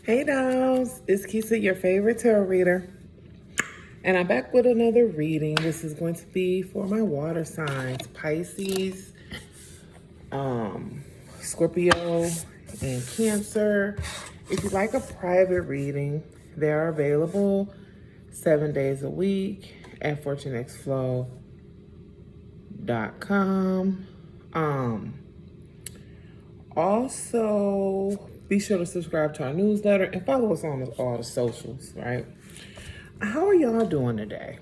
Hey dolls, it's Kisa, your favorite tarot reader. And I'm back with another reading. This is going to be for my water signs, Pisces, Scorpio, and Cancer. If you'd like a private reading, they are available 7 days a week at fortunexflow.com. Also, be sure to subscribe to our newsletter and follow us on all the socials, right? How are y'all doing today?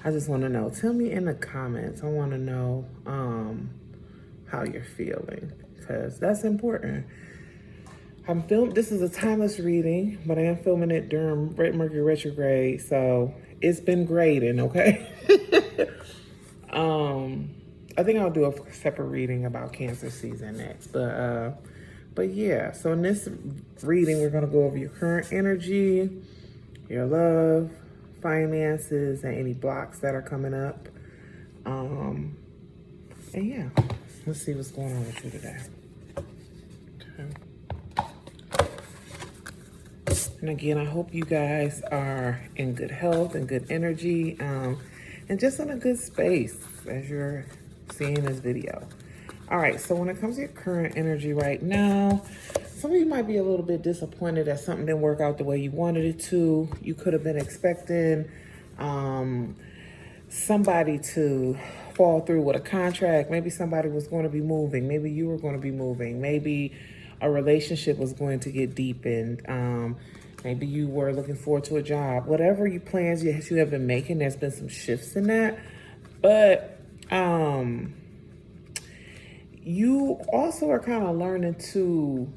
I just want to know. Tell me in the comments. I want to know how you're feeling, because that's important. This is a timeless reading, but I am filming it during Mercury retrograde, so it's been grading, okay? I think I'll do a separate reading about Cancer season next, but yeah. So in this reading, we're gonna go over your current energy, your love, finances, and any blocks that are coming up. And yeah, let's see what's going on with you today. Okay. And again, I hope you guys are in good health and good energy, and just in a good space as you're seeing this video. All right, so when it comes to your current energy right now, some of you might be a little bit disappointed that something didn't work out the way you wanted it to. You could have been expecting somebody to fall through with a contract. Maybe somebody was going to be moving. Maybe you were going to be moving. Maybe a relationship was going to get deepened. Maybe you were looking forward to a job. Whatever plans you have been making, there's been some shifts in that. But you also are kind of learning to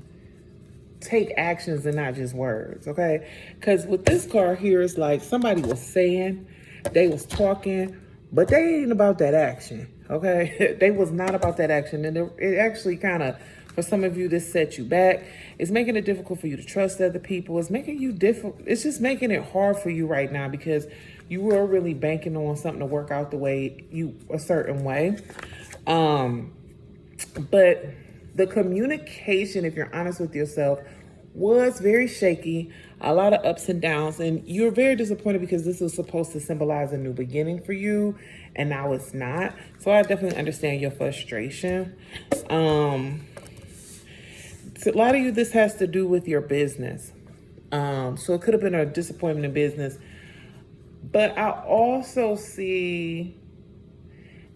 take actions and not just words, okay? Because with this card here, it's like somebody was saying, they was talking, but they ain't about that action, okay? They was not about that action. And it actually kind of, for some of you, this set you back. It's making it difficult for you to trust other people. It's making you difficult. It's just making it hard for you right now because you were really banking on something to work out the way a certain way. But the communication, if you're honest with yourself, was very shaky, a lot of ups and downs, and you're very disappointed because this was supposed to symbolize a new beginning for you, and now it's not. So I definitely understand your frustration. So a lot of you, this has to do with your business. So it could have been a disappointment in business, but I also see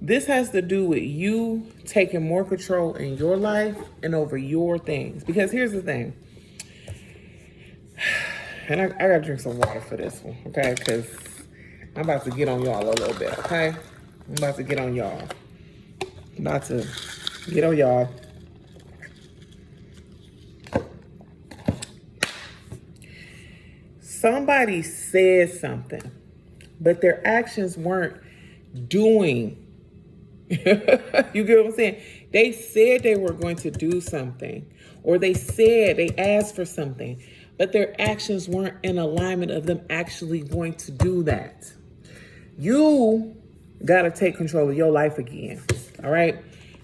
this has to do with you taking more control in your life and over your things. Because here's the thing. And I gotta drink some water for this one, okay? Because I'm about to get on y'all a little bit, okay? I'm about to get on y'all. Somebody said something, but their actions weren't doing. You get what I'm saying? They said they were going to do something, or they asked for something, but their actions weren't in alignment of them actually going to do that. You got to take control of your life again, all right?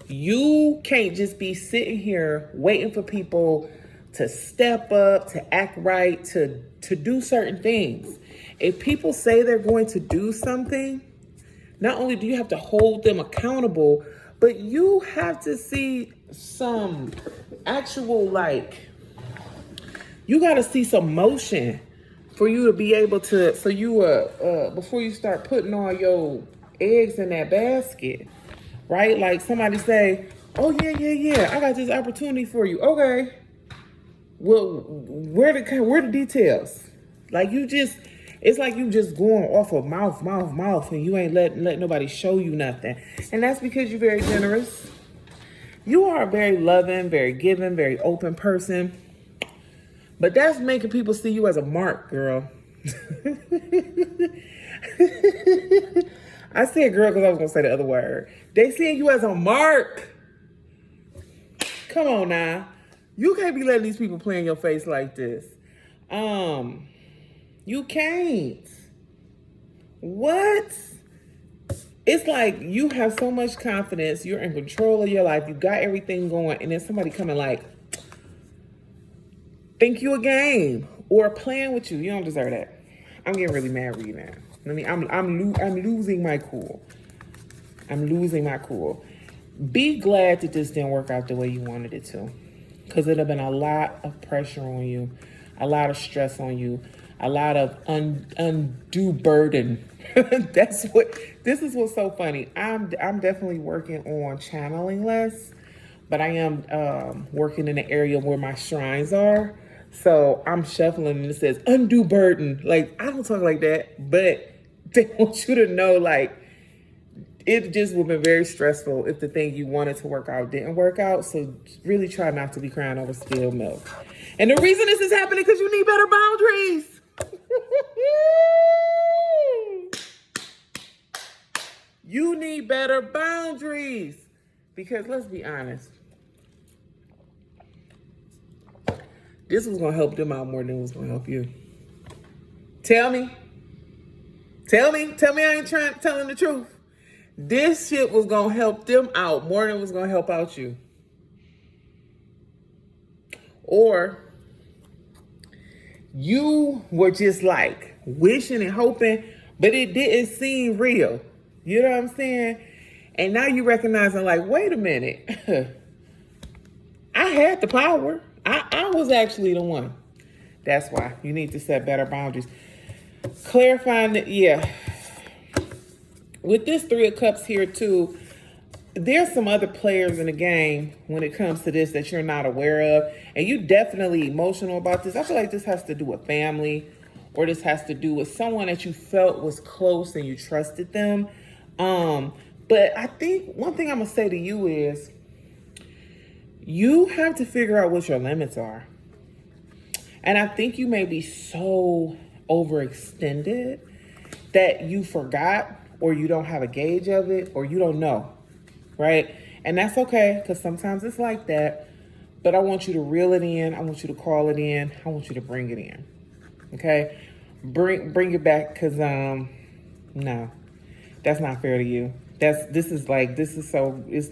You can't just be sitting here waiting for people to step up, to act right, to do certain things. If people say they're going to do something, not only do you have to hold them accountable, but you have to see some actual, you got to see some motion for you to be able to, before you start putting all your eggs in that basket, right? Like somebody say, oh yeah, I got this opportunity for you. Okay. Well, where the details? Like it's like you just going off of mouth, and you ain't let nobody show you nothing. And that's because you're very generous. You are a very loving, very giving, very open person. But that's making people see you as a mark, girl. I said girl because I was going to say the other word. They see you as a mark. Come on now. You can't be letting these people play in your face like this. You can't. What? It's like you have so much confidence. You're in control of your life. You got everything going. And then somebody coming like, think you a game or playing with you. You don't deserve that. I'm getting really mad reading that. I'm losing my cool. I'm losing my cool. Be glad that this didn't work out the way you wanted it to, because it'd have been a lot of pressure on you, a lot of stress on you, a lot of undue burden. This is what's so funny. I'm definitely working on channeling less, but I am working in the area where my shrines are. So I'm shuffling and it says undue burden. Like, I don't talk like that, but they want you to know, like, it just would have been very stressful if the thing you wanted to work out didn't work out. So really try not to be crying over spilled milk. And the reason this is happening because you need better boundaries. You need better boundaries. Because let's be honest, this was going to help them out more than it was going to help you. Tell me I ain't telling the truth. This shit was going to help them out more than it was going to help out you. Or you were just like wishing and hoping, but it didn't seem real. You know what I'm saying? And now you recognizing, like, wait a minute. I had the power. I was actually the one. That's why you need to set better boundaries. Clarifying that, yeah. With this Three of Cups here too, there's some other players in the game when it comes to this that you're not aware of. And you definitely emotional about this. I feel like this has to do with family, or this has to do with someone that you felt was close and you trusted them. But I think one thing I'm going to say to you is you have to figure out what your limits are. And I think you may be so overextended that you forgot, or you don't have a gauge of it, or you don't know, right? And that's okay, because sometimes it's like that. But I want you to reel it in. I want you to call it in. I want you to bring it in, okay? Bring it back, because no, that's not fair to you. It's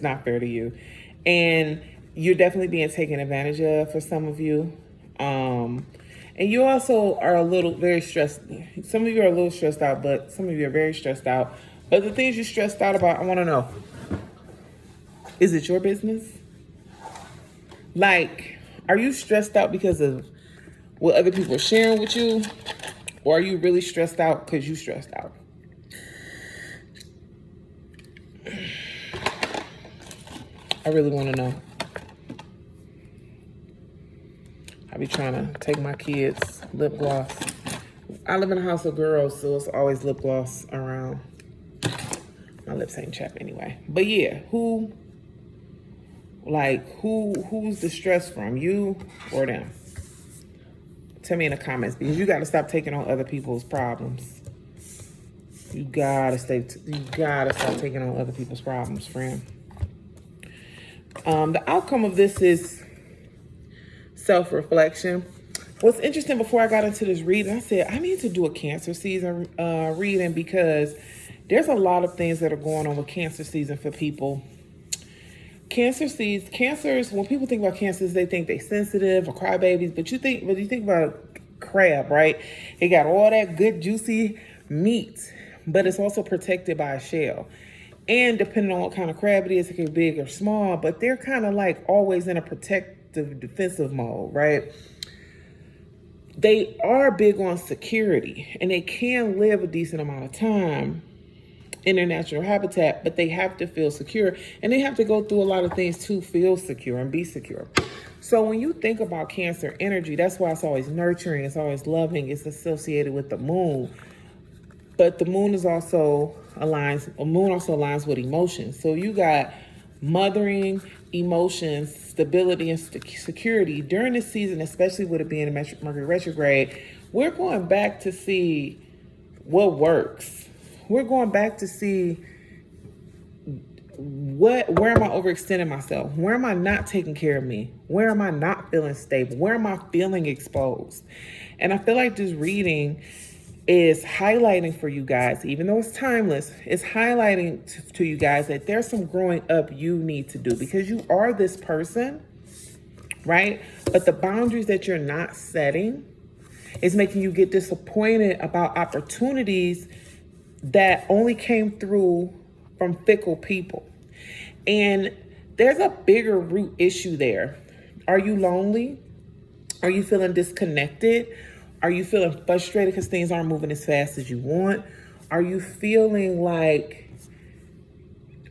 not fair to you. And you're definitely being taken advantage of for some of you. And you also are very stressed. Some of you are a little stressed out, but some of you are very stressed out. But the things you're stressed out about, I want to know. Is it your business? Like, are you stressed out because of what other people are sharing with you? Or are you really stressed out because you stressed out? I really want to know. I be trying to take my kids' lip gloss. I live in a house of girls, so it's always lip gloss around. My lips ain't chapped anyway. But yeah, who's the stress from, you or them? Tell me in the comments, because you got to stop taking on other people's problems. You gotta stop taking on other people's problems, friend. The outcome of this is self-reflection. What's interesting, before I got into this reading, I said I need to do a Cancer season reading, because there's a lot of things that are going on with Cancer season for people. Cancers, when people think about cancers, they think they sensitive or crybabies, but you think about crab, right? It got all that good juicy meat, but it's also protected by a shell. And depending on what kind of crab it is, it can be big or small, but they're kind of like always in a protective, defensive mode, right? They are big on security, and they can live a decent amount of time in their natural habitat, but they have to feel secure, and they have to go through a lot of things to feel secure and be secure. So when you think about Cancer energy, that's why it's always nurturing, it's always loving, it's associated with the moon. But the moon also aligns with emotions. So you got mothering, emotions, stability, and security during this season, especially with it being a Mercury retrograde. We're going back to see what works. We're going back to see where am I overextending myself? Where am I not taking care of me? Where am I not feeling stable? Where am I feeling exposed? And I feel like this reading is highlighting for you guys, even though it's timeless, it's highlighting to you guys that there's some growing up you need to do, because you are this person right? But the boundaries that you're not setting is making you get disappointed about opportunities that only came through from fickle people. And there's a bigger root issue there. Are you lonely? Are you feeling disconnected? Are you feeling frustrated because things aren't moving as fast as you want? Are you feeling a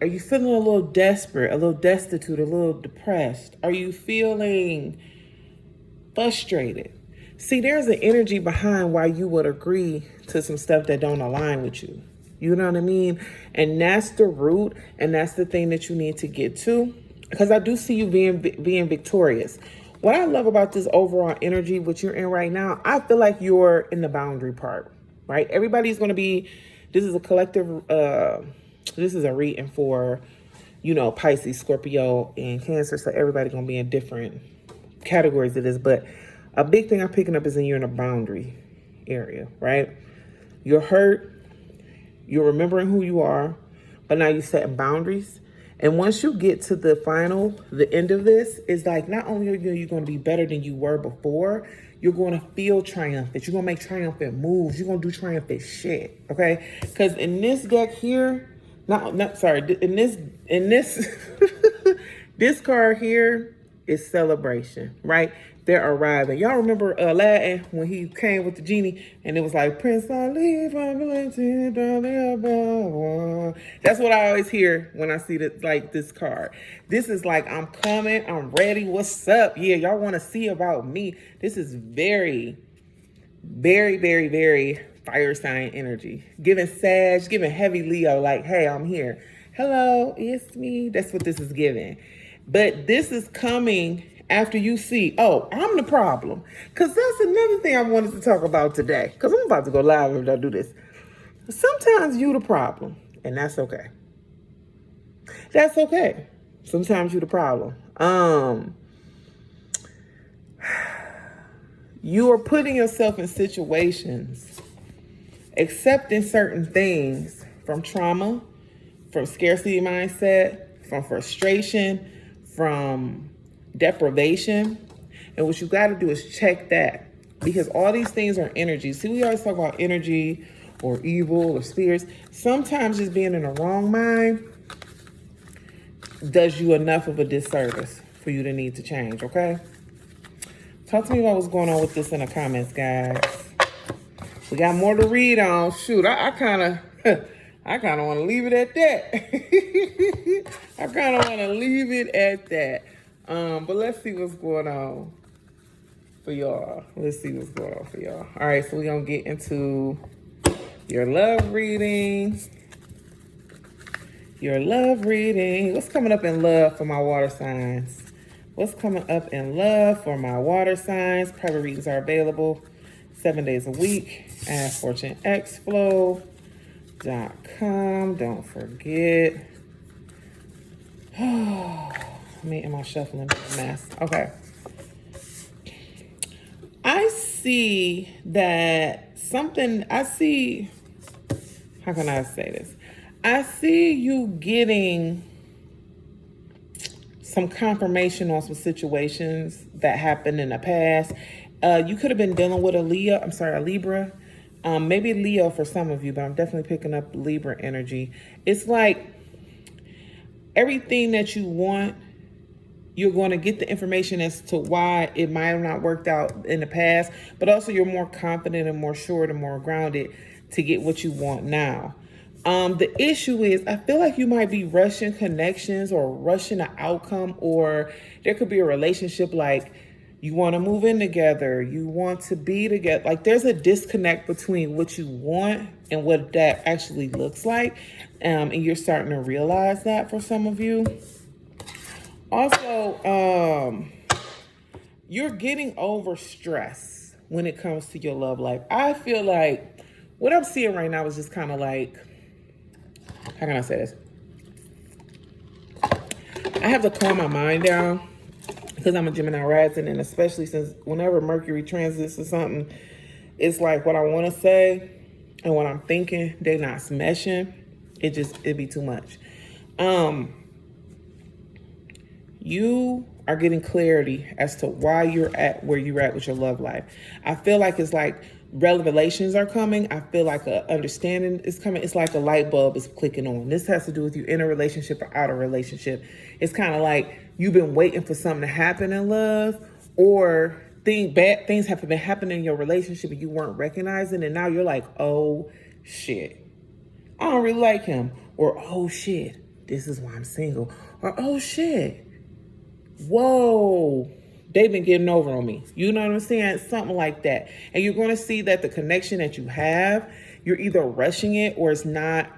little desperate, a little destitute, a little depressed? Are you feeling frustrated? See, there's an energy behind why you would agree to some stuff that don't align with you. You know what I mean? And that's the root, and that's the thing that you need to get to. Because I do see you being victorious. What I love about this overall energy, what you're in right now, I feel like you're in the boundary part, right? Everybody's going to be, this is a collective, this is a reading for, Pisces, Scorpio, and Cancer. So everybody's going to be in different categories of this. But a big thing I'm picking up is you're in a boundary area, right? You're hurt. You're remembering who you are, but now you're setting boundaries. And once you get to the end of this, is like, not only are you going to be better than you were before, you're going to feel triumphant. You're going to make triumphant moves. You're going to do triumphant shit, okay? Because in this deck here, in this, this card here is celebration, right? They're arriving. Y'all remember Aladdin when he came with the genie and it was like, Prince Ali. That's what I always hear when I see this card. This is like, I'm coming, I'm ready, what's up? Yeah, y'all want to see about me. This is very, very, very, very fire sign energy. Giving Sag, giving heavy Leo, like, hey, I'm here. Hello, it's me. That's what this is giving. But this is coming after you see, oh, I'm the problem. Because that's another thing I wanted to talk about today. Because I'm about to go live if I do this. Sometimes you the problem, and that's okay. That's okay. Sometimes you the problem. You are putting yourself in situations, accepting certain things from trauma, from scarcity mindset, from frustration, from deprivation. And what you got to do is check that, because all these things are energy. See, we always talk about energy or evil or spirits. Sometimes just being in the wrong mind does you enough of a disservice for you to need to change, okay? Talk to me about what's going on with this in the comments, guys. We got more to read on. Shoot, I kind of want to leave it at that. I kind of want to leave it at that. But let's see what's going on for y'all. All right, so we're going to get into your love reading. What's coming up in love for my water signs? Private readings are available 7 days a week at FortuneXFlow.com. Don't forget. Am I shuffling a mess? Okay. I see, how can I say this? I see you getting some confirmation on some situations that happened in the past. You could have been dealing with a Libra. Maybe Leo for some of you, but I'm definitely picking up Libra energy. It's like everything that you want, you're going to get the information as to why it might have not worked out in the past, but also you're more confident and more sure and more grounded to get what you want now. The issue is, I feel like you might be rushing connections or rushing an outcome, or there could be a relationship like you want to move in together, you want to be together. Like there's a disconnect between what you want and what that actually looks like. And you're starting to realize that for some of you. Also, you're getting over stress when it comes to your love life. I feel like what I'm seeing right now is just kind of like, how can I say this? I have to calm my mind down because I'm a Gemini rising, and especially since whenever Mercury transits or something, it's like what I want to say and what I'm thinking, they're not smeshing. It'd be too much. You are getting clarity as to why you're at where you're at with your love life. I feel like it's like revelations are coming. I feel like a understanding is coming. It's like a light bulb is clicking on. This has to do with you in a relationship or out of relationship. It's kind of like you've been waiting for something to happen in love, or bad things have been happening in your relationship and you weren't recognizing, and now you're like, oh shit, I don't really like him, or oh shit, this is why I'm single, or oh shit, whoa, they've been getting over on me. You know what I'm saying? Something like that. And you're going to see that the connection that you have, you're either rushing it or it's not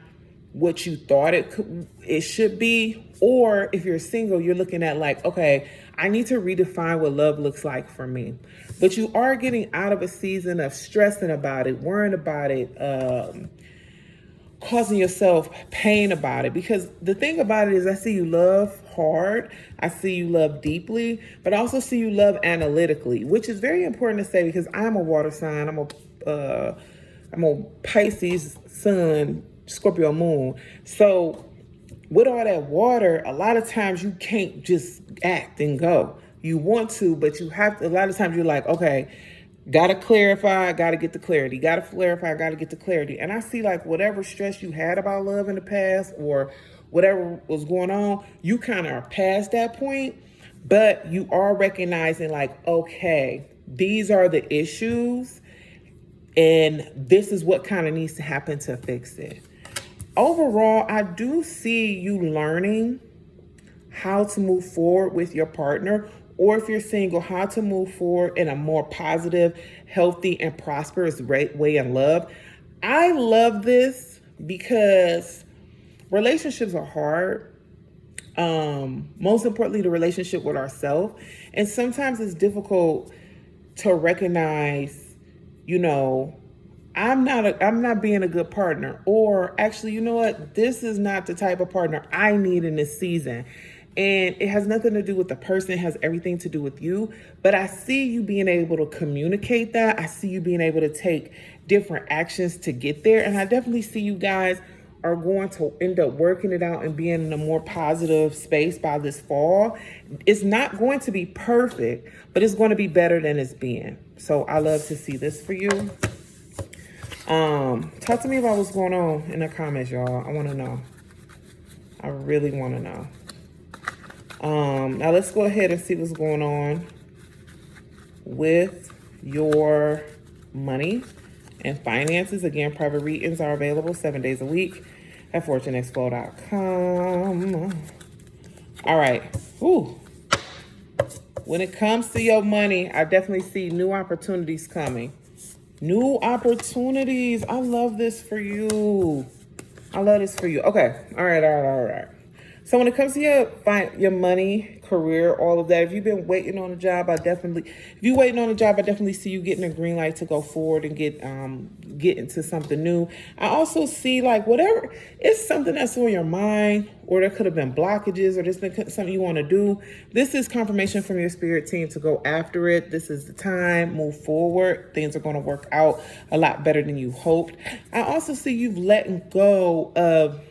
what you thought it should be. Or if you're single, you're looking at like, okay, I need to redefine what love looks like for me. But you are getting out of a season of stressing about it, worrying about it, causing yourself pain about it. Because the thing about it is, I see you love hard, I see you love deeply, but I also see you love analytically, which is very important to say because I'm a water sign. I'm a Pisces sun, Scorpio moon. So with all that water, a lot of times you can't just act and go. You want to, but you have to. A lot of times you're like, okay, gotta clarify, gotta get the clarity, gotta clarify, gotta get the clarity. And I see like whatever stress you had about love in the past or whatever was going on, you kind of are past that point, but you are recognizing like, okay, these are the issues and this is what kind of needs to happen to fix it. Overall, I do see you learning how to move forward with your partner, or if you're single, how to move forward in a more positive, healthy, and prosperous way in love. I love this because relationships are hard. Most importantly, the relationship with ourselves. And sometimes it's difficult to recognize, you know, I'm not being a good partner, or actually, you know what? This is not the type of partner I need in this season. And it has nothing to do with the person. It has everything to do with you. But I see you being able to communicate that. I see you being able to take different actions to get there. And I definitely see you guys are going to end up working it out and being in a more positive space by this fall. It's not going to be perfect, but it's going to be better than it's been. So I love to see this for you. Talk to me about what's going on in the comments, y'all. I want to know. I really want to know. Now let's go ahead and see what's going on with your money and finances. Again, private readings are available 7 days a week at fortuneexpo.com. All right. Ooh. When it comes to your money, I definitely see new opportunities coming. New opportunities. I love this for you. I love this for you. Okay. All right. So when it comes to your money, career, all of that, if you've been waiting on a job, if you're waiting on a job, I definitely see you getting a green light to go forward and get into something new. I also see like whatever, it's something that's on your mind, or there could have been blockages, or there's been something you want to do. This is confirmation from your spirit team to go after it. This is the time, move forward. Things are going to work out a lot better than you hoped. I also see you've let go of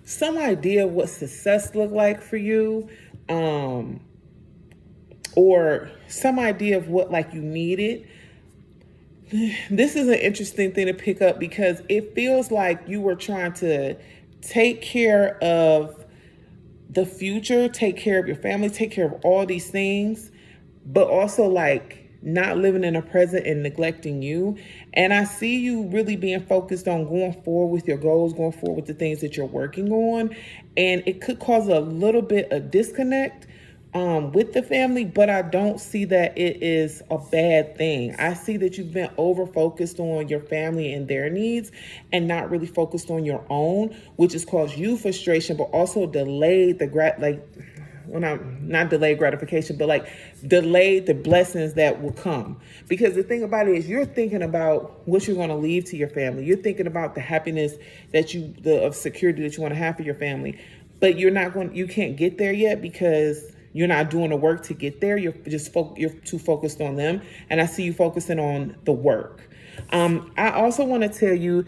some idea of what success looked like for you, or some idea of what like you needed. This is an interesting thing to pick up because it feels like you were trying to take care of the future, take care of your family, take care of all these things, but also like not living in the present and neglecting you. And I see you really being focused on going forward with your goals, going forward with the things that you're working on. And it could cause a little bit of disconnect with the family, but I don't see that it is a bad thing. I see that you've been over focused on your family and their needs and not really focused on your own, which has caused you frustration, but also delayed not delayed gratification, but like delayed the blessings that will come. Because the thing about it is you're thinking about what you're going to leave to your family. You're thinking about the happiness of security that you want to have for your family, but you can't get there yet because you're not doing the work to get there. You're too focused on them. And I see you focusing on the work. I also want to tell you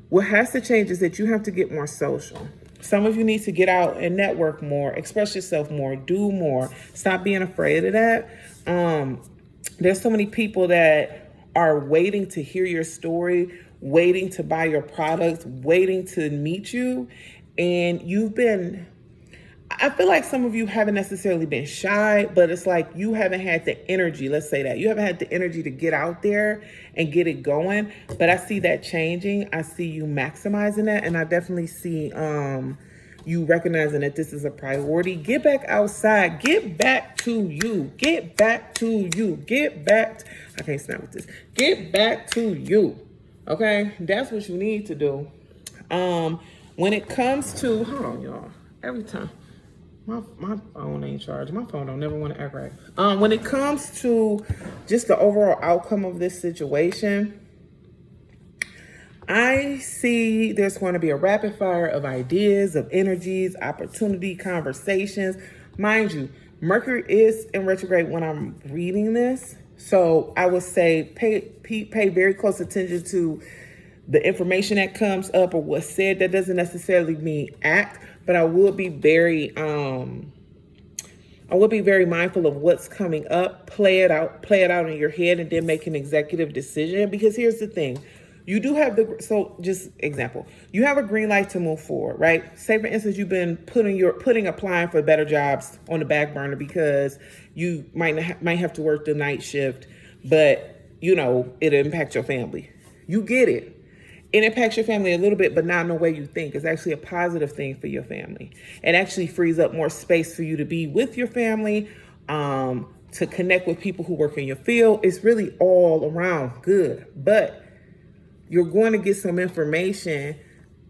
what has to change is that you have to get more social. Some of you need to get out and network more, express yourself more, do more. Stop being afraid of that. There's so many people that are waiting to hear your story, waiting to buy your products, waiting to meet you. And I feel like some of you haven't necessarily been shy, but it's like you haven't had the energy. Let's say that you haven't had the energy to get out there and get it going. But I see that changing. I see you maximizing that. And I definitely see you recognizing that this is a priority. Get back outside. Get back to you. Get back to you. I can't snap with this. Get back to you. Okay? That's what you need to do. When it comes to, hold on, y'all. Every time. My phone ain't charged. My phone don't never want to act right. When it comes to just the overall outcome of this situation, I see there's going to be a rapid fire of ideas, of energies, opportunity, conversations. Mind you, Mercury is in retrograde when I'm reading this. So I would say pay very close attention to the information that comes up or what's said. That doesn't necessarily mean act, but I will be very mindful of what's coming up. Play it out in your head, and then make an executive decision. Because here's the thing. You do have just example, you have a green light to move forward, right? Say for instance, you've been applying for better jobs on the back burner because you might have to work the night shift, but it impacts your family. You get it. It impacts your family a little bit, but not in the way you think. It's actually a positive thing for your family. It actually frees up more space for you to be with your family, to connect with people who work in your field. It's really all around good. But you're going to get some information.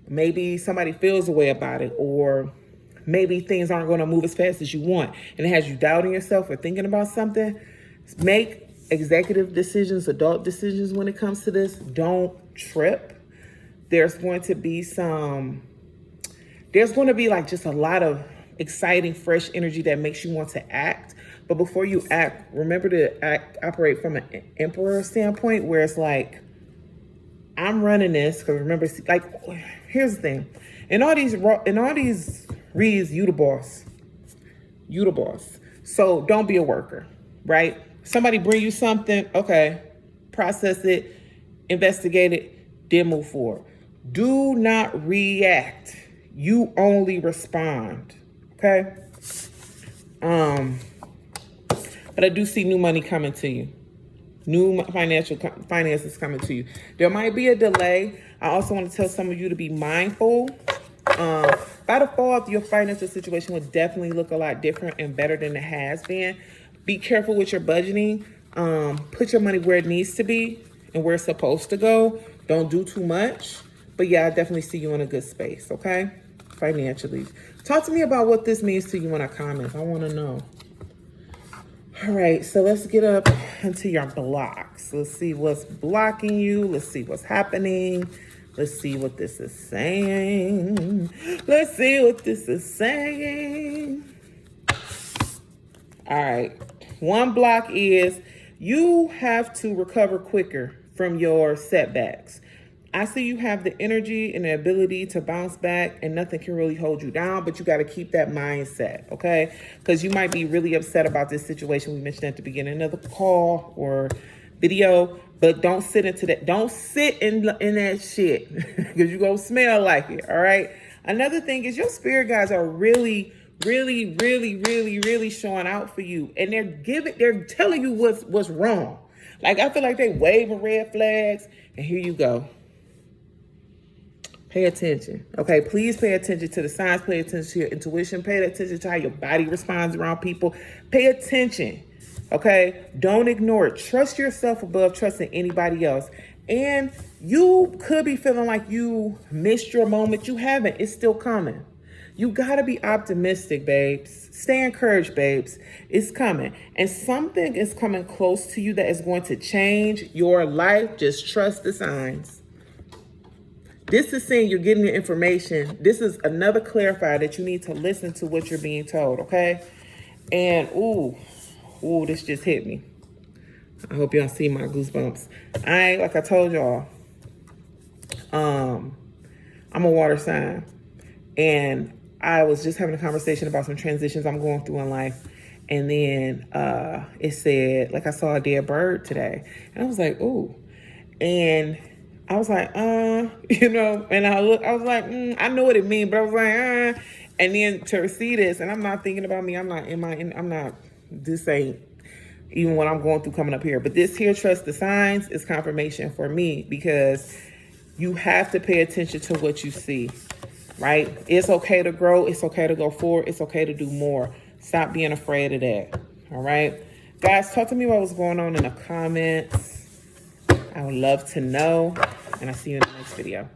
Maybe somebody feels a way about it, or maybe things aren't going to move as fast as you want, and it has you doubting yourself or thinking about something. Make executive decisions, adult decisions when it comes to this. Don't trip. There's going to be like just a lot of exciting, fresh energy that makes you want to act. But before you act, remember to operate from an emperor standpoint, where it's like, I'm running this. Because remember, like, here's the thing. In all these reads, you the boss. You the boss. So don't be a worker, right? Somebody bring you something, okay, process it, investigate it, then move forward. Do not react. You only respond, okay? But I do see new money coming to you. New finances coming to you. There might be a delay. I also want to tell some of you to be mindful. By the fall, your financial situation will definitely look a lot different and better than it has been. Be careful with your budgeting. Put your money where it needs to be and where it's supposed to go. Don't do too much. But yeah, I definitely see you in a good space, okay? Financially. Talk to me about what this means to you in the comments. I want to know. All right, so let's get up into your blocks. Let's see what's blocking you. Let's see what's happening. Let's see what this is saying. Let's see what this is saying. All right. One block is you have to recover quicker from your setbacks. I see you have the energy and the ability to bounce back, and nothing can really hold you down, but you got to keep that mindset, okay? Because you might be really upset about this situation we mentioned at the beginning of the call or video, but don't sit into that. Don't sit in that shit because you're going to smell like it, all right? Another thing is your spirit guides are really showing out for you, and they're telling you what's wrong. Like, I feel like they waving red flags, and here you go. Pay attention, okay? Please pay attention to the signs. Pay attention to your intuition. Pay attention to how your body responds around people. Pay attention, okay? Don't ignore it. Trust yourself above trusting anybody else. And you could be feeling like you missed your moment. You haven't. It's still coming. You got to be optimistic, babes. Stay encouraged, babes. It's coming. And something is coming close to you that is going to change your life. Just trust the signs. This is saying you're getting the information. This is another clarifier that you need to listen to what you're being told, okay? And, ooh, this just hit me. I hope y'all see my goosebumps. Like I told y'all, I'm a water sign. And I was just having a conversation about some transitions I'm going through in life. And then it said, like, I saw a dead bird today. And I was like, ooh. And I was like, you know, and I was like, I know what it means, but I was like, And then to see this, and I'm not thinking about me. This ain't even what I'm going through coming up here. But this here, trust the signs, is confirmation for me, because you have to pay attention to what you see, right? It's okay to grow. It's okay to go forward. It's okay to do more. Stop being afraid of that, all right? Guys, talk to me about what's going on in the comments. I would love to know, and I'll see you in the next video.